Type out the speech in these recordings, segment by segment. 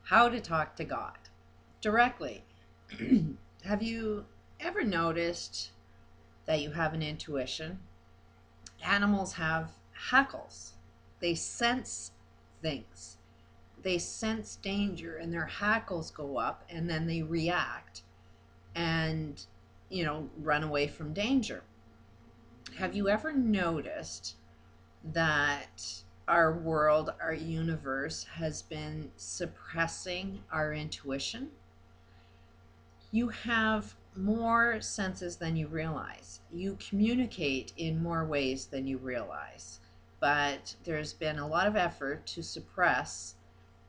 How to talk to God directly. Have you ever noticed that you have an intuition? Animals have hackles. They sense things. They sense danger and their hackles go up and then they react and, run away from danger. Have you ever noticed that our world, our universe has been suppressing our intuition? You have more senses than you realize. You communicate in more ways than you realize. But there's been a lot of effort to suppress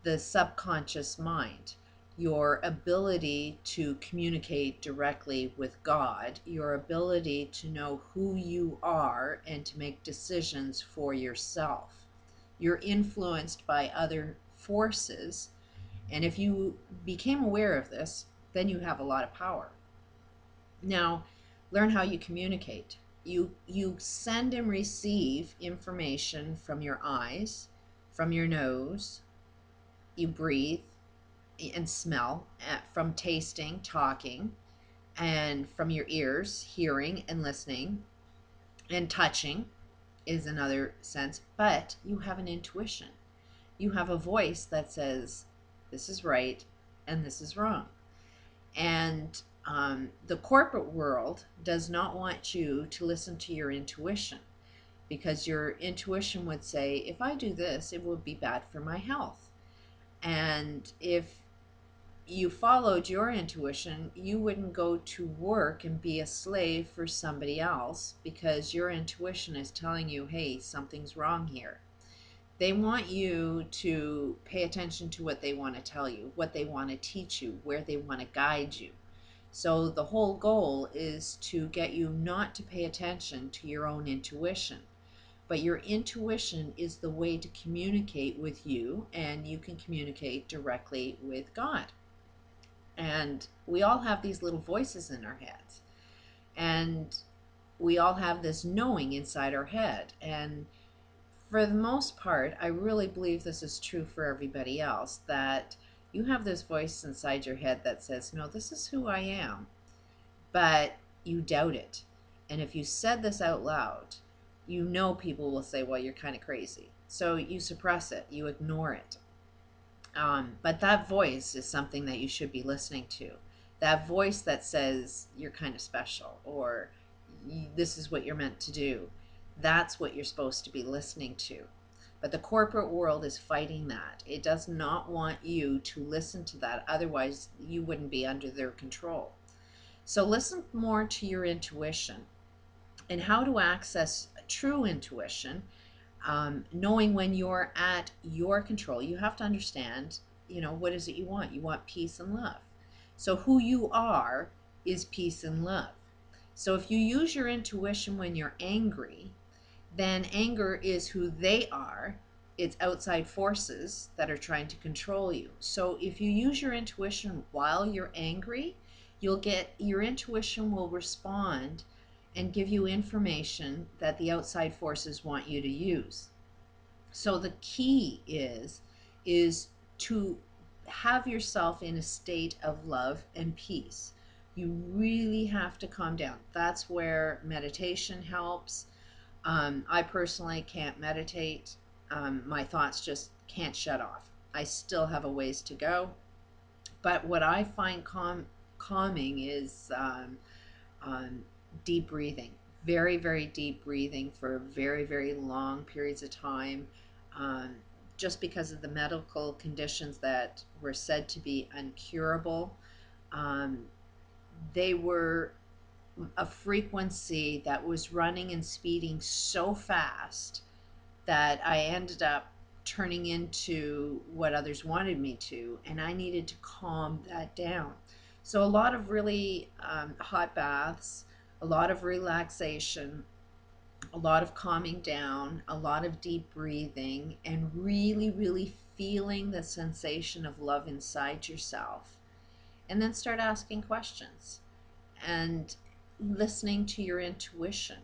the subconscious mind, your ability to communicate directly with God, your ability to know who you are and to make decisions for yourself. You're influenced by other forces, and if you became aware of this, then you have a lot of power. Now, learn how you communicate. You send and receive information from your eyes, from your nose, you breathe and smell, from tasting, talking, and from your ears, hearing and listening, and touching is another sense. But you have an intuition. You have a voice that says, this is right and this is wrong. And the corporate world does not want you to listen to your intuition, because your intuition would say, if I do this, it will be bad for my health. And if you followed your intuition, you wouldn't go to work and be a slave for somebody else, because your intuition is telling you, hey, something's wrong here. They want you to pay attention to what they want to tell you, what they want to teach you, where they want to guide you. So the whole goal is to get you not to pay attention to your own intuition. But your intuition is the way to communicate with you, and you can communicate directly with God. And we all have these little voices in our heads. And we all have this knowing inside our head. And for the most part, I really believe this is true for everybody else, that you have this voice inside your head that says, no, this is who I am. But you doubt it. And if you said this out loud, you know people will say, well, you're kind of crazy. So you suppress it, you ignore it. But that voice is something that you should be listening to. That voice that says you're kind of special, or this is what you're meant to do. That's what you're supposed to be listening to. But the corporate world is fighting that. It does not want you to listen to that. Otherwise, you wouldn't be under their control. So listen more to your intuition, and how to access true intuition. Knowing when you're at your control. You have to understand, what is it you want? You want peace and love. So who you are is peace and love. So if you use your intuition when you're angry, then anger is who they are. It's outside forces that are trying to control you. So if you use your intuition while you're angry, your intuition will respond and give you information that the outside forces want you to use. So the key is to have yourself in a state of love and peace. You really have to calm down. That's where meditation helps. I personally can't meditate. My thoughts just can't shut off. I still have a ways to go. But what I find calming is deep breathing. Very, very deep breathing for very, very long periods of time. Um, just because of the medical conditions that were said to be uncurable, um, they were a frequency that was running and speeding so fast that I ended up turning into what others wanted me to, and I needed to calm that down. So a lot of really hot baths, a lot of relaxation, a lot of calming down, a lot of deep breathing, and really, really feeling the sensation of love inside yourself. And then start asking questions and listening to your intuition.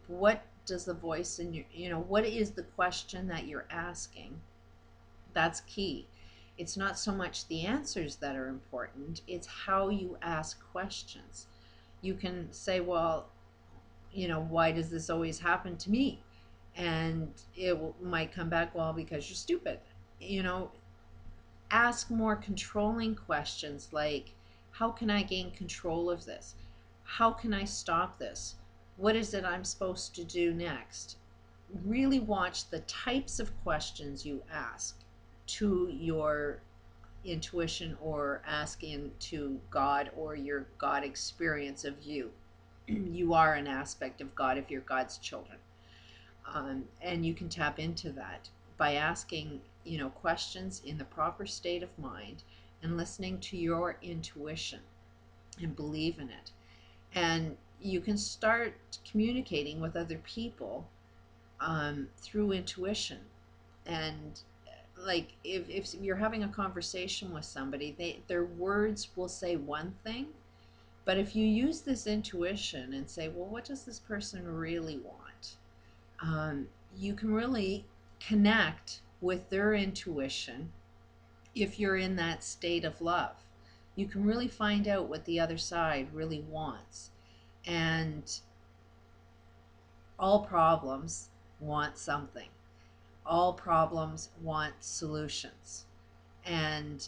What does the voice in what is the question that you're asking? That's key. It's not so much the answers that are important, it's how you ask questions. You can say, well, why does this always happen to me? And might come back, well, because you're stupid. You know, ask more controlling questions like, how can I gain control of this? How can I stop this? What is it I'm supposed to do next? Really watch the types of questions you ask to your intuition, or asking to God, or your God experience of you. You are an aspect of God if you're God's children. And you can tap into that by asking, questions in the proper state of mind and listening to your intuition and believe in it. And you can start communicating with other people through intuition. And like if you're having a conversation with somebody, their words will say one thing, but if you use this intuition and say, well, what does this person really want? You can really connect with their intuition. If you're in that state of love, you can really find out what the other side really wants. And all problems want something. All problems want solutions. And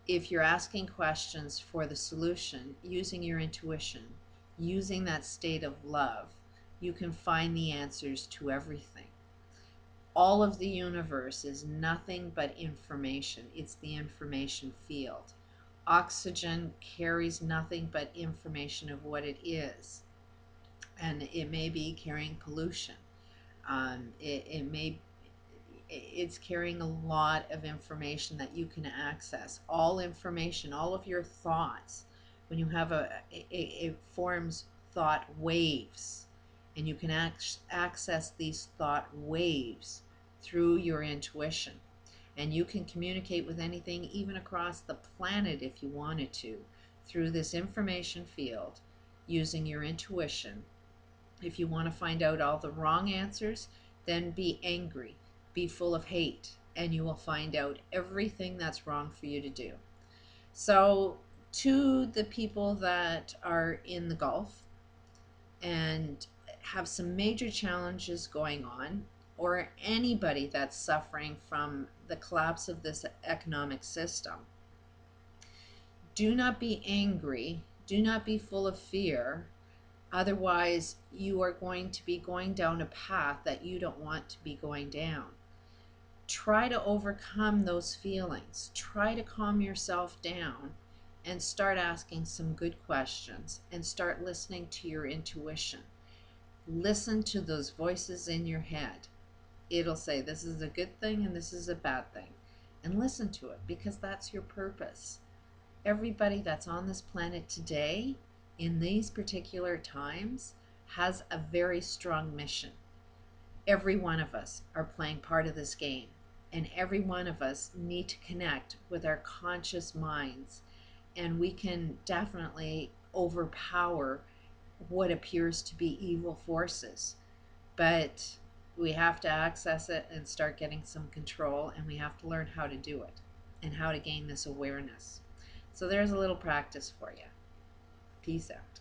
if you're asking questions for the solution, using your intuition, using that state of love, you can find the answers to everything. All of the universe is nothing but information. It's the information field. Oxygen carries nothing but information of what it is. And it may be carrying pollution. It's carrying a lot of information that you can access. All information, all of your thoughts, when you have it forms thought waves, and you can access these thought waves through your intuition. And you can communicate with anything, even across the planet if you wanted to, through this information field, using your intuition. If you want to find out all the wrong answers, then be angry, be full of hate, and you will find out everything that's wrong for you to do. So to the people that are in the Gulf and have some major challenges going on, or anybody that's suffering from the collapse of this economic system, do not be angry, do not be full of fear. Otherwise, you are going to be going down a path that you don't want to be going down. Try to overcome those feelings. Try to calm yourself down and start asking some good questions and start listening to your intuition. Listen to those voices in your head. It'll say, this is a good thing and this is a bad thing. And listen to it, because that's your purpose. Everybody that's on this planet today, in these particular times, has a very strong mission. Every one of us are playing part of this game, and every one of us need to connect with our conscious minds, and we can definitely overpower what appears to be evil forces. But we have to access it and start getting some control, and we have to learn how to do it and how to gain this awareness. So there's a little practice for you. Peace out.